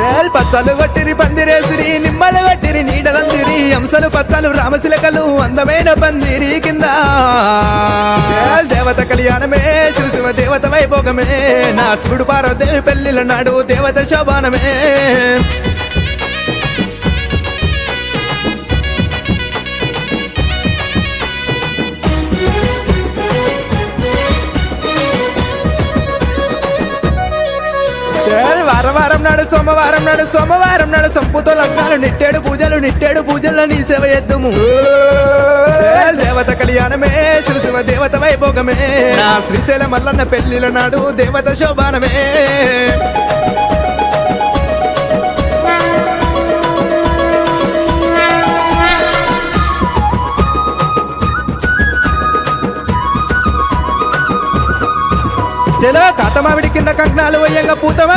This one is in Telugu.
పచ్చలు కొట్టిరి పందిరేసిరి నిమ్మలు కొట్టిరి నీడలందిరి అంశలు పచ్చలు రామశిలకలు అందమైన పందిరి కింద దేవత కళ్యాణమే శివ దేవత వైభోగమే నా శివుడు పార్వదేవి పెళ్లిల నాడు దేవత శోభానమే వారం నాడు సోమవారం నాడు సంపుతో లగ్నాలు నిట్టేడు పూజలు నీ సేవ ఎద్దుము దేవత కళ్యాణమే శివ దేవత వైభోగమే నా శ్రీశైల మల్లన్న పెళ్లిల నాడు దేవత శోభానమే చలో కాతమావిడి కింద కంకణాలు వయ్యంగా పూతమావిడి